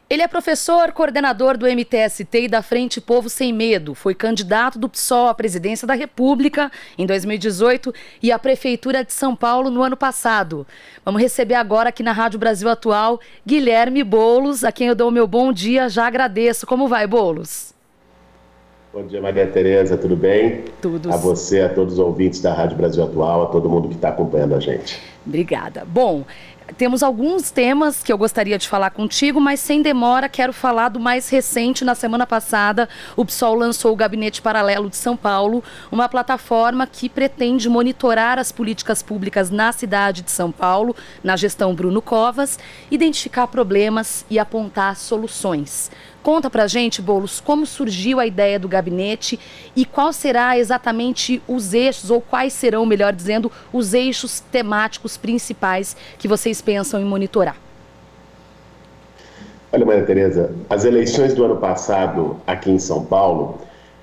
Ele é professor, coordenador do MTST e da Frente Povo Sem Medo. Foi candidato do PSOL à presidência da República em 2018 e à Prefeitura de São Paulo no ano passado. Vamos receber agora aqui na Rádio Brasil Atual Guilherme Boulos, a quem eu dou o meu bom dia. Já agradeço. Como vai, Boulos? Bom dia, Maria Tereza, tudo bem? Tudo. A você, a todos os ouvintes da Rádio Brasil Atual, a todo mundo que está acompanhando a gente. Obrigada. Bom, temos alguns temas que eu gostaria de falar contigo, mas sem demora quero falar do mais recente. Na semana passada, o PSOL lançou o Gabinete Paralelo de São Paulo, uma plataforma que pretende monitorar as políticas públicas na cidade de São Paulo, na gestão Bruno Covas, identificar problemas e apontar soluções. Conta pra gente, Boulos, como surgiu a ideia do gabinete e qual será exatamente os eixos, ou quais serão, melhor dizendo, os eixos temáticos principais que vocês pensam em monitorar. Olha, Maria Tereza, as eleições do ano passado aqui em São Paulo,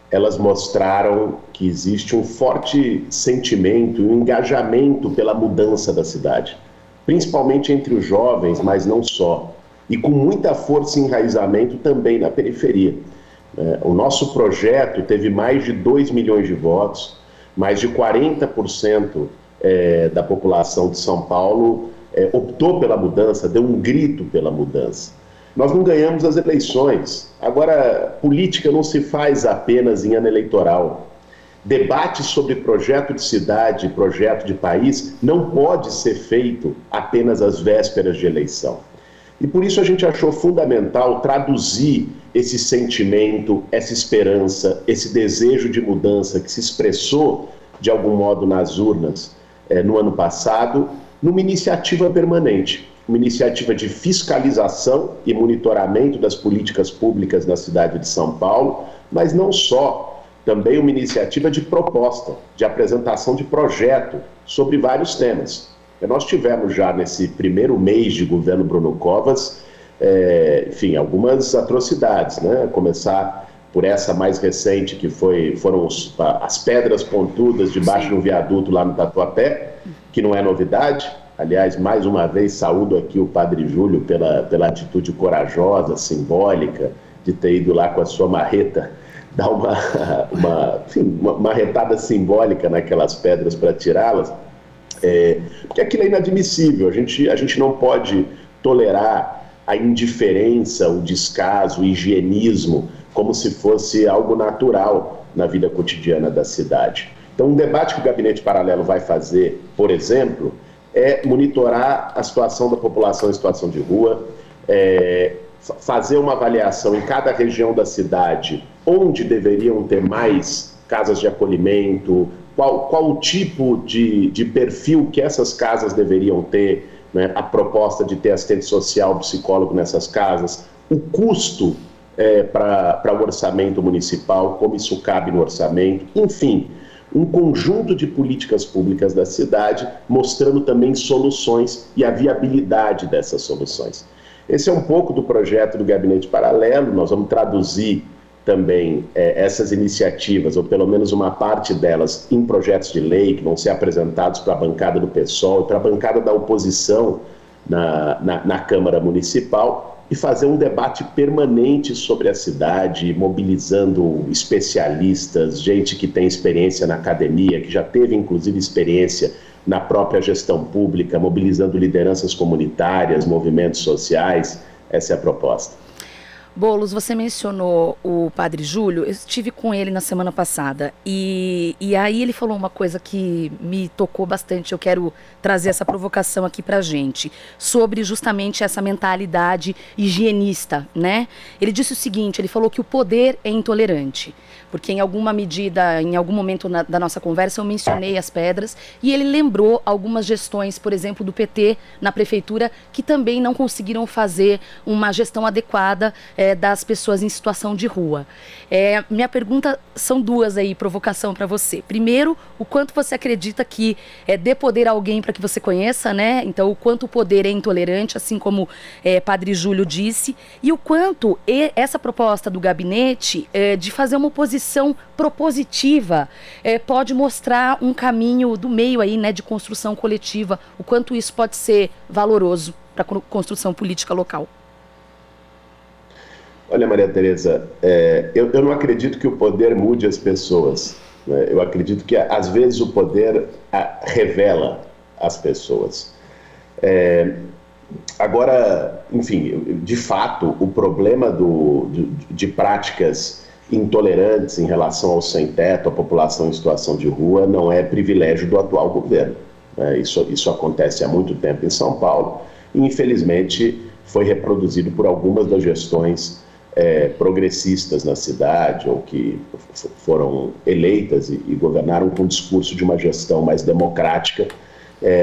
elas mostraram que existe um forte sentimento e um engajamento pela mudança da cidade, principalmente entre os jovens, mas não só. E com muita força e enraizamento também na periferia. O nosso projeto teve mais de 2 milhões de votos, mais de 40% da população de São Paulo optou pela mudança, deu um grito pela mudança. Nós não ganhamos as eleições. Agora, política não se faz apenas em ano eleitoral. Debate sobre projeto de cidade, projeto de país, não pode ser feito apenas às vésperas de eleição. E por isso a gente achou fundamental traduzir esse sentimento, essa esperança, esse desejo de mudança que se expressou de algum modo nas urnas no ano passado, numa iniciativa permanente, uma iniciativa de fiscalização e monitoramento das políticas públicas na cidade de São Paulo, mas não só, também uma iniciativa de proposta, de apresentação de projeto sobre vários temas. Nós tivemos já nesse primeiro mês de governo Bruno Covas, enfim, algumas atrocidades, né? Começar por essa mais recente, que foram as pedras pontudas debaixo de um viaduto lá no Tatuapé, que não é novidade. Aliás, mais uma vez, saúdo aqui o Padre Júlio pela atitude corajosa, simbólica, de ter ido lá com a sua marreta, dar uma marretada simbólica naquelas pedras para tirá-las. Porque aquilo é inadmissível, a gente não pode tolerar a indiferença, o descaso, o higienismo, como se fosse algo natural na vida cotidiana da cidade. Então, um debate que o Gabinete Paralelo vai fazer, por exemplo, é monitorar a situação da população em situação de rua, fazer uma avaliação em cada região da cidade, onde deveriam ter mais casas de acolhimento, qual o tipo de perfil que essas casas deveriam ter, né? A proposta de ter assistente social, psicólogo nessas casas, o custo para o orçamento municipal, como isso cabe no orçamento, enfim, um conjunto de políticas públicas da cidade, mostrando também soluções e a viabilidade dessas soluções. Esse é um pouco do projeto do Gabinete Paralelo. Nós vamos traduzir também essas iniciativas, ou pelo menos uma parte delas, em projetos de lei que vão ser apresentados para a bancada do PSOL e para a bancada da oposição na Câmara Municipal, e fazer um debate permanente sobre a cidade, mobilizando especialistas, gente que tem experiência na academia, que já teve inclusive experiência na própria gestão pública, mobilizando lideranças comunitárias, movimentos sociais. Essa é a proposta. Boulos, você mencionou o Padre Júlio. Eu estive com ele na semana passada e aí ele falou uma coisa que me tocou bastante. Eu quero trazer essa provocação aqui pra gente, sobre justamente essa mentalidade higienista, né? Ele disse o seguinte, ele falou que o poder é intolerante, porque em alguma medida, em algum momento da nossa conversa eu mencionei as pedras e ele lembrou algumas gestões, por exemplo, do PT na prefeitura, que também não conseguiram fazer uma gestão adequada das pessoas em situação de rua. Minha pergunta são duas aí, provocação para você. Primeiro, o quanto você acredita que dê poder a alguém para que você conheça, né? Então, o quanto o poder é intolerante, assim como Padre Júlio disse, e o quanto essa proposta do gabinete de fazer uma oposição propositiva pode mostrar um caminho do meio aí, né, de construção coletiva, o quanto isso pode ser valoroso para a construção política local. Olha, Maria Tereza, eu não acredito que o poder mude as pessoas, né? Eu acredito que, às vezes, o poder revela as pessoas. Agora, enfim, de fato, o problema de práticas intolerantes em relação ao sem-teto, à população em situação de rua, não é privilégio do atual governo, né? Isso acontece há muito tempo em São Paulo e, infelizmente, foi reproduzido por algumas das gestões progressistas na cidade, ou que foram eleitas e governaram com o discurso de uma gestão mais democrática,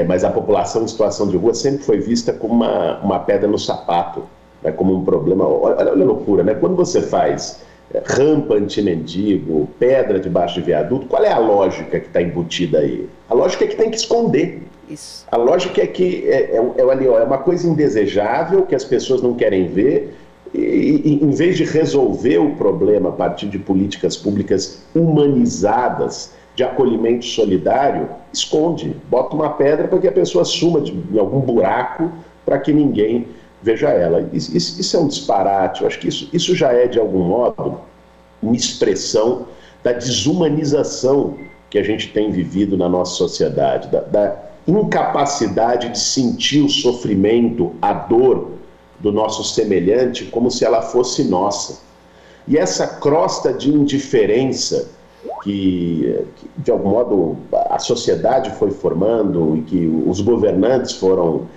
mas a população em situação de rua sempre foi vista como uma pedra no sapato, né, como um problema. Olha a loucura, né? Quando você faz rampa anti-mendigo, pedra debaixo de viaduto, qual é a lógica que está embutida aí? A lógica é que tem que esconder. Isso. A lógica é que é uma coisa indesejável que as pessoas não querem ver, e em vez de resolver o problema a partir de políticas públicas humanizadas, de acolhimento solidário, esconde, bota uma pedra para que a pessoa suma em algum buraco para que ninguém veja ela. Isso é um disparate. Eu acho que isso já é, de algum modo, uma expressão da desumanização que a gente tem vivido na nossa sociedade, da incapacidade de sentir o sofrimento, a dor do nosso semelhante como se ela fosse nossa. E essa crosta de indiferença que de algum modo a sociedade foi formando e que os governantes foram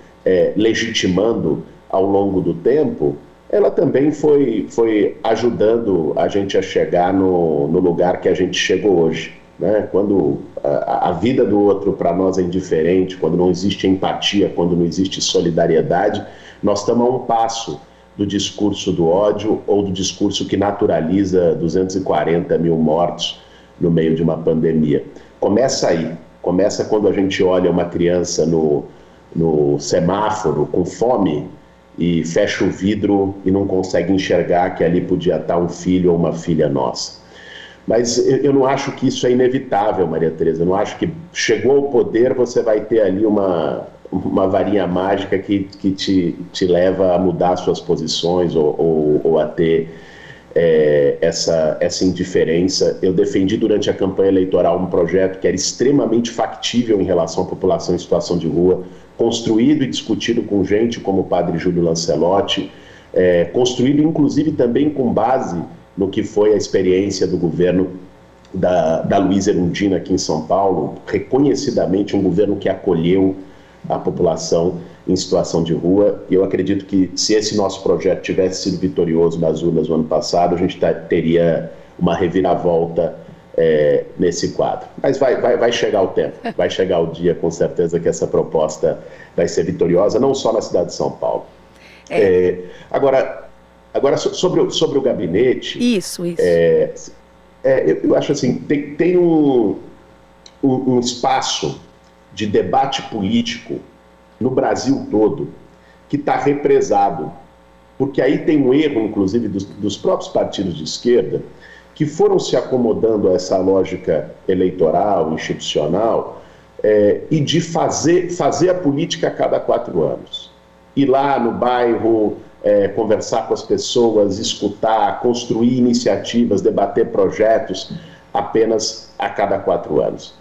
legitimando ao longo do tempo, ela também foi ajudando a gente a chegar no lugar que a gente chegou hoje, né? Quando a vida do outro para nós é indiferente, quando não existe empatia, quando não existe solidariedade, nós estamos a um passo do discurso do ódio ou do discurso que naturaliza 240 mil mortos no meio de uma pandemia. Começa aí, começa quando a gente olha uma criança no semáforo com fome e fecha o vidro e não consegue enxergar que ali podia estar um filho ou uma filha nossa. Mas eu não acho que isso é inevitável, Maria Tereza. Eu não acho que chegou ao poder você vai ter ali uma varinha mágica que te leva a mudar suas posições ou a ter essa indiferença. Eu defendi durante a campanha eleitoral um projeto que era extremamente factível em relação à população em situação de rua, construído e discutido com gente como o padre Júlio Lancelotti, construído inclusive também com base no que foi a experiência do governo da Luísa Erundina aqui em São Paulo, reconhecidamente um governo que acolheu a população em situação de rua. E eu acredito que se esse nosso projeto tivesse sido vitorioso nas urnas no ano passado, a gente teria uma reviravolta nesse quadro. Mas vai chegar o tempo, vai chegar o dia, com certeza, que essa proposta vai ser vitoriosa, não só na cidade de São Paulo. Agora sobre o gabinete... Isso. Eu acho assim, tem um espaço de debate político no Brasil todo que está represado, porque aí tem um erro, inclusive, dos próprios partidos de esquerda, que foram se acomodando a essa lógica eleitoral, institucional, e de fazer a política a cada 4 anos. Ir lá no bairro, conversar com as pessoas, escutar, construir iniciativas, debater projetos apenas a cada 4 anos.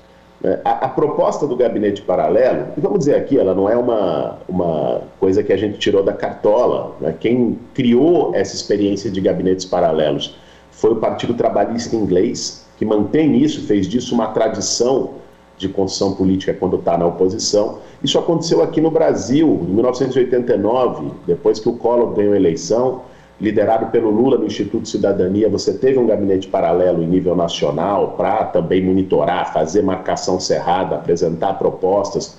A proposta do gabinete paralelo, vamos dizer aqui, ela não é uma coisa que a gente tirou da cartola, né? Quem criou essa experiência de gabinetes paralelos foi o Partido Trabalhista Inglês, que mantém isso, fez disso uma tradição de construção política quando está na oposição. Isso aconteceu aqui no Brasil, em 1989, depois que o Collor ganhou a eleição, liderado pelo Lula no Instituto Cidadania. Você teve um gabinete paralelo em nível nacional para também monitorar, fazer marcação cerrada, apresentar propostas.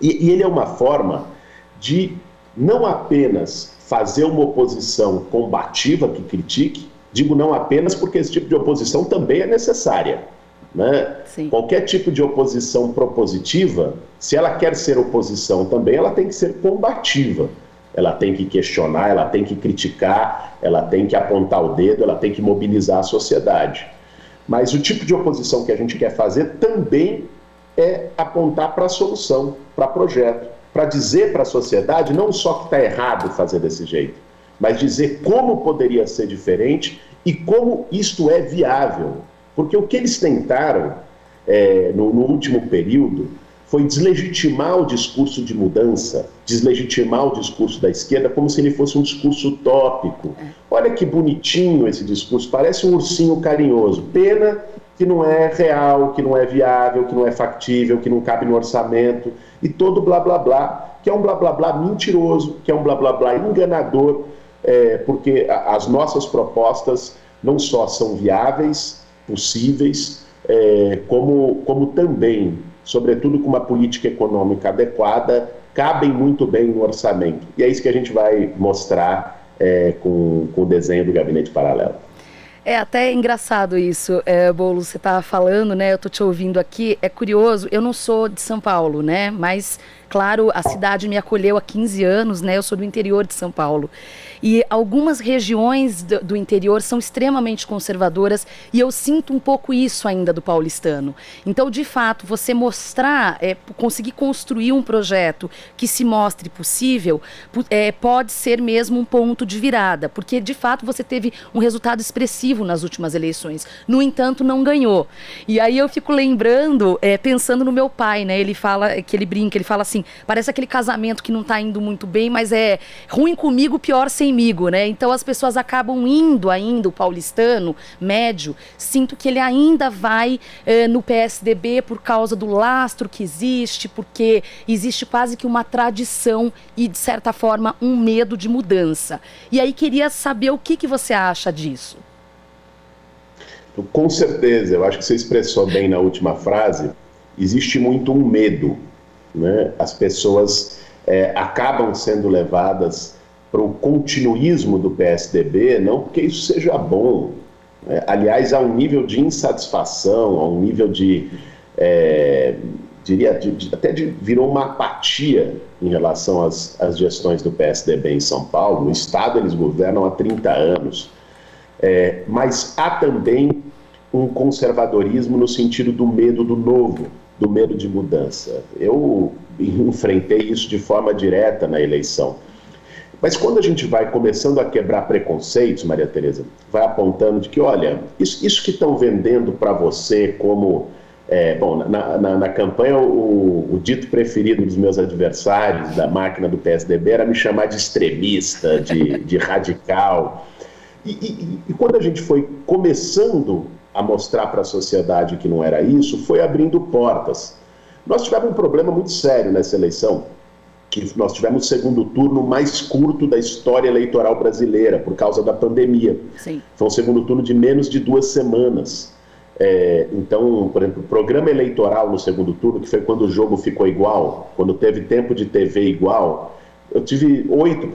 E ele é uma forma de não apenas fazer uma oposição combativa que critique, digo não apenas porque esse tipo de oposição também é necessária, né? Qualquer tipo de oposição propositiva, se ela quer ser oposição também, ela tem que ser combativa. Ela tem que questionar, ela tem que criticar, ela tem que apontar o dedo, ela tem que mobilizar a sociedade. Mas o tipo de oposição que a gente quer fazer também é apontar para a solução, para projeto, para dizer para a sociedade não só que está errado fazer desse jeito, mas dizer como poderia ser diferente e como isto é viável. Porque o que eles tentaram no último período foi deslegitimar o discurso de mudança, deslegitimar o discurso da esquerda como se ele fosse um discurso utópico. Olha que bonitinho esse discurso, parece um ursinho carinhoso. Pena que não é real, que não é viável, que não é factível, que não cabe no orçamento, e todo blá blá blá, que é um blá blá blá mentiroso, que é um blá blá blá enganador, porque as nossas propostas não só são viáveis, possíveis, como também, sobretudo com uma política econômica adequada, cabem muito bem no orçamento. E é isso que a gente vai mostrar com o desenho do Gabinete Paralelo. É até engraçado isso, Boulos, você tá falando, né? Eu tô te ouvindo aqui, é curioso, eu não sou de São Paulo, né? Mas, claro, a cidade me acolheu há 15 anos, né? Eu sou do interior de São Paulo. E algumas regiões do interior são extremamente conservadoras e eu sinto um pouco isso ainda do paulistano. Então, de fato, você mostrar, conseguir construir um projeto que se mostre possível, pode ser mesmo um ponto de virada, porque, de fato, você teve um resultado expressivo nas últimas eleições. No entanto, não ganhou. E aí eu fico lembrando, pensando no meu pai, né? Ele fala, que ele brinca, ele fala assim, parece aquele casamento que não tá indo muito bem, mas é ruim comigo, pior semigo, né? Então as pessoas acabam indo ainda, o paulistano médio, sinto que ele ainda vai no PSDB por causa do lastro que existe, porque existe quase que uma tradição e, de certa forma, um medo de mudança. E aí queria saber o que você acha disso. Com certeza, eu acho que você expressou bem na última frase, existe muito um medo, né? As pessoas acabam sendo levadas para o continuismo do PSDB, não porque isso seja bom, aliás, há um nível de insatisfação, há um nível virou uma apatia em relação às gestões do PSDB em São Paulo. No Estado eles governam há 30 anos. Mas há também um conservadorismo no sentido do medo do novo, do medo de mudança. Eu enfrentei isso de forma direta na eleição. Mas quando a gente vai começando a quebrar preconceitos, Maria Tereza, vai apontando de que, olha, isso que estão vendendo para você como... na campanha, o dito preferido dos meus adversários da máquina do PSDB era me chamar de extremista, de radical. E quando a gente foi começando a mostrar para a sociedade que não era isso, foi abrindo portas. Nós tivemos um problema muito sério nessa eleição, que nós tivemos o segundo turno mais curto da história eleitoral brasileira, por causa da pandemia. Sim. Foi um segundo turno de menos de 2 semanas. Então, por exemplo, o programa eleitoral no segundo turno, que foi quando o jogo ficou igual, quando teve tempo de TV igual, eu tive 8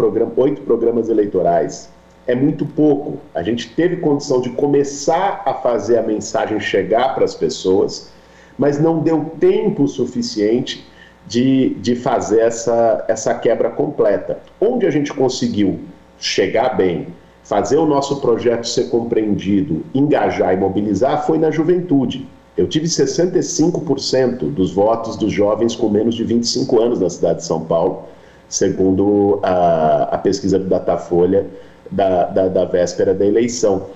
programas eleitorais. É muito pouco. A gente teve condição de começar a fazer a mensagem chegar para as pessoas, mas não deu tempo suficiente de fazer essa quebra completa. Onde a gente conseguiu chegar bem, fazer o nosso projeto ser compreendido, engajar e mobilizar, foi na juventude. Eu tive 65% dos votos dos jovens com menos de 25 anos na cidade de São Paulo, segundo a pesquisa do Datafolha da véspera da eleição,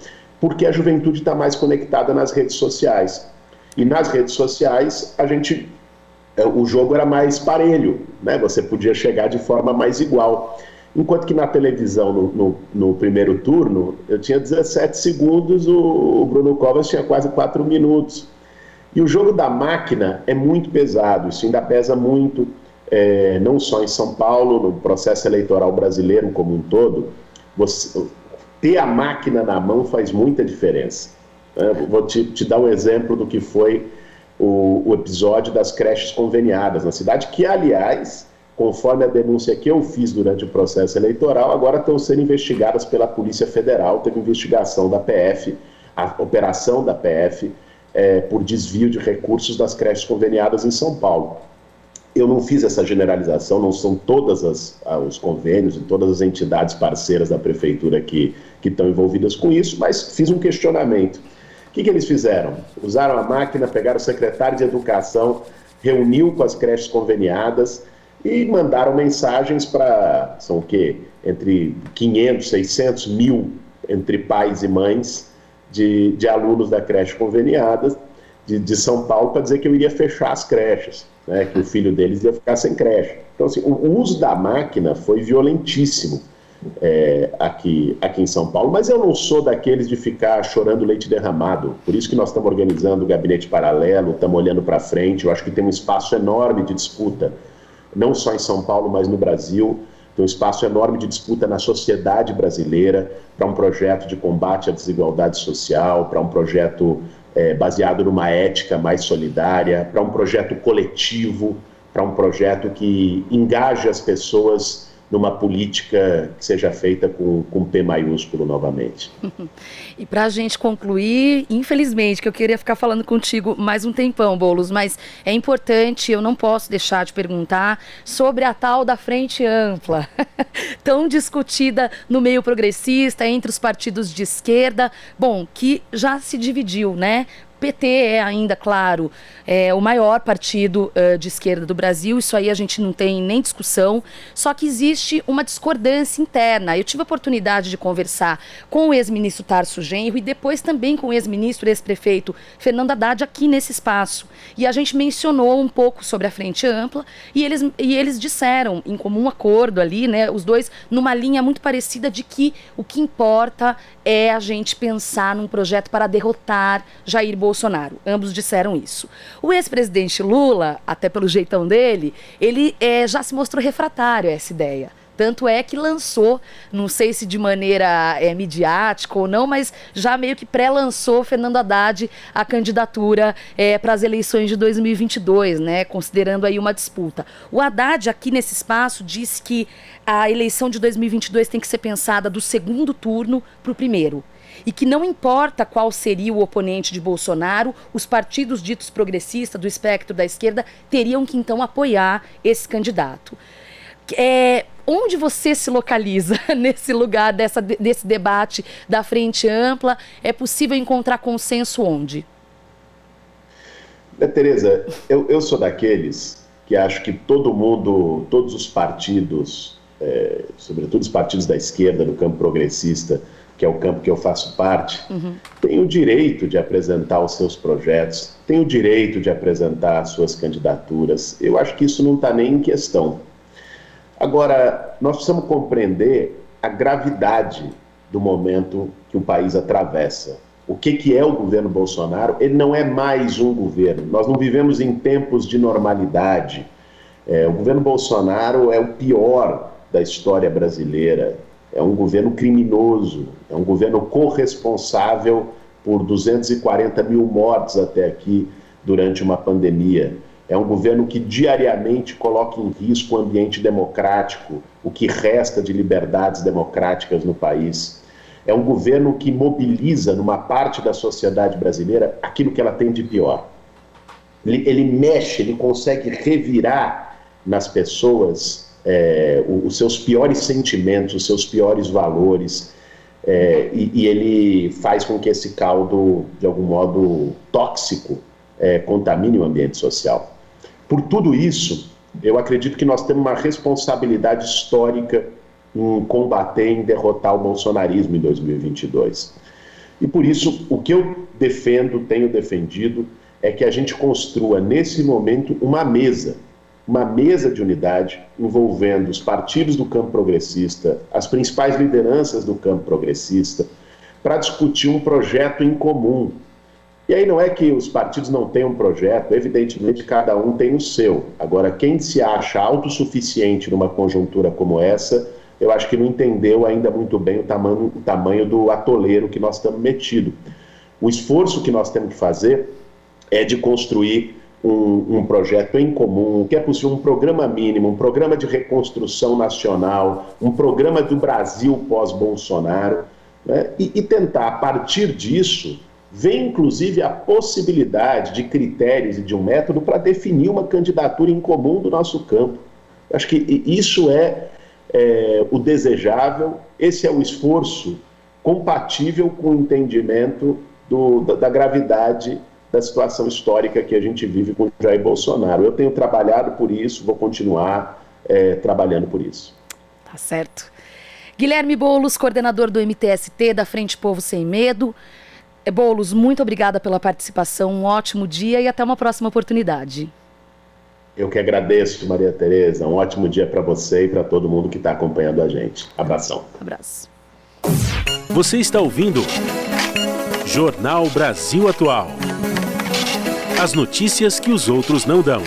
porque a juventude está mais conectada nas redes sociais. E nas redes sociais, o jogo era mais parelho, né? Você podia chegar de forma mais igual. Enquanto que na televisão, no primeiro turno, eu tinha 17 segundos, o Bruno Covas tinha quase 4 minutos. E o jogo da máquina é muito pesado, isso ainda pesa muito, não só em São Paulo, no processo eleitoral brasileiro como um todo. Ter a máquina na mão faz muita diferença. Vou te dar um exemplo do que foi o episódio das creches conveniadas na cidade, que, aliás, conforme a denúncia que eu fiz durante o processo eleitoral, agora estão sendo investigadas pela Polícia Federal. Teve investigação da PF, a operação da PF, por desvio de recursos das creches conveniadas em São Paulo. Eu não fiz essa generalização, não são todos os convênios e todas as entidades parceiras da prefeitura que estão envolvidas com isso, mas fiz um questionamento. O que eles fizeram? Usaram a máquina, pegaram o secretário de Educação, reuniu com as creches conveniadas e mandaram mensagens para, são o quê? Entre 500, 600 mil, entre pais e mães, de alunos da creche conveniada de São Paulo, para dizer que eu iria fechar as creches, né, que o filho deles ia ficar sem creche. Então, assim, o uso da máquina foi violentíssimo aqui em São Paulo, mas eu não sou daqueles de ficar chorando leite derramado. Por isso que nós estamos organizando o gabinete paralelo, estamos olhando para frente. Eu acho que tem um espaço enorme de disputa, não só em São Paulo, mas no Brasil. Tem um espaço enorme de disputa na sociedade brasileira para um projeto de combate à desigualdade social, para um projeto baseado numa ética mais solidária, para um projeto coletivo, para um projeto que engaje as pessoas numa política que seja feita com P maiúsculo novamente. E para a gente concluir, infelizmente, que eu queria ficar falando contigo mais um tempão, Boulos, mas é importante, eu não posso deixar de perguntar sobre a tal da Frente Ampla, tão discutida no meio progressista, entre os partidos de esquerda, bom, que já se dividiu, né? PT é ainda, claro, o maior partido de esquerda do Brasil, isso aí a gente não tem nem discussão, só que existe uma discordância interna. Eu tive a oportunidade de conversar com o ex-ministro Tarso Genro e depois também com o ex-ministro e ex-prefeito Fernando Haddad aqui nesse espaço. E a gente mencionou um pouco sobre a Frente Ampla e eles disseram, em comum acordo ali, né, os dois numa linha muito parecida de que o que importa é a gente pensar num projeto para derrotar Jair Bolsonaro. Ambos disseram isso. O ex-presidente Lula, até pelo jeitão dele, ele já se mostrou refratário a essa ideia. Tanto é que lançou, não sei se de maneira midiática ou não, mas já meio que pré-lançou Fernando Haddad a candidatura para as eleições de 2022, né, considerando aí uma disputa. O Haddad, aqui nesse espaço, disse que a eleição de 2022 tem que ser pensada do segundo turno para o primeiro. E que não importa qual seria o oponente de Bolsonaro, os partidos ditos progressistas do espectro da esquerda teriam que então apoiar esse candidato. Onde você se localiza nesse lugar desse debate da Frente Ampla? É possível encontrar consenso onde? Tereza, eu sou daqueles que acho que todo mundo, todos os partidos, sobretudo os partidos da esquerda, do campo progressista, que é o campo que eu faço parte, tem o direito de apresentar os seus projetos, tem o direito de apresentar as suas candidaturas. Eu acho que isso não está nem em questão. Agora, nós precisamos compreender a gravidade do momento que o país atravessa. O que é o governo Bolsonaro? Ele não é mais um governo. Nós não vivemos em tempos de normalidade. O governo Bolsonaro é o pior da história brasileira. É um governo criminoso, é um governo corresponsável por 240 mil mortes até aqui durante uma pandemia. É um governo que diariamente coloca em risco o ambiente democrático, o que resta de liberdades democráticas no país. É um governo que mobiliza numa parte da sociedade brasileira aquilo que ela tem de pior. Ele mexe, ele consegue revirar nas pessoas os seus piores sentimentos, os seus piores valores, e ele faz com que esse caldo, de algum modo tóxico, contamine o ambiente social. Por tudo isso, eu acredito que nós temos uma responsabilidade histórica em combater, em derrotar o bolsonarismo em 2022. E por isso, o que eu defendo, tenho defendido, é que a gente construa, nesse momento, uma mesa de unidade envolvendo os partidos do campo progressista, as principais lideranças do campo progressista, para discutir um projeto em comum. E aí não é que os partidos não tenham um projeto, evidentemente cada um tem o seu. Agora, quem se acha autossuficiente numa conjuntura como essa, eu acho que não entendeu ainda muito bem o tamanho do atoleiro que nós estamos metidos. O esforço que nós temos que fazer é de construir um projeto em comum, que é possível um programa mínimo, um programa de reconstrução nacional, um programa do Brasil pós-Bolsonaro, né? E tentar, a partir disso, ver inclusive a possibilidade de critérios e de um método para definir uma candidatura em comum do nosso campo. Acho que isso é o desejável, esse é o esforço compatível com o entendimento da gravidade da situação histórica que a gente vive com Jair Bolsonaro. Eu tenho trabalhado por isso, vou continuar. trabalhando por isso. Tá certo. Guilherme Boulos, coordenador do MTST, da Frente Povo Sem Medo. Boulos, muito obrigada pela participação, um ótimo dia e até uma próxima oportunidade. Eu que agradeço, Maria Tereza. Um ótimo dia para você e para todo mundo que está acompanhando a gente. Abração. Abraço. Você está ouvindo Jornal Brasil Atual. As notícias que os outros não dão.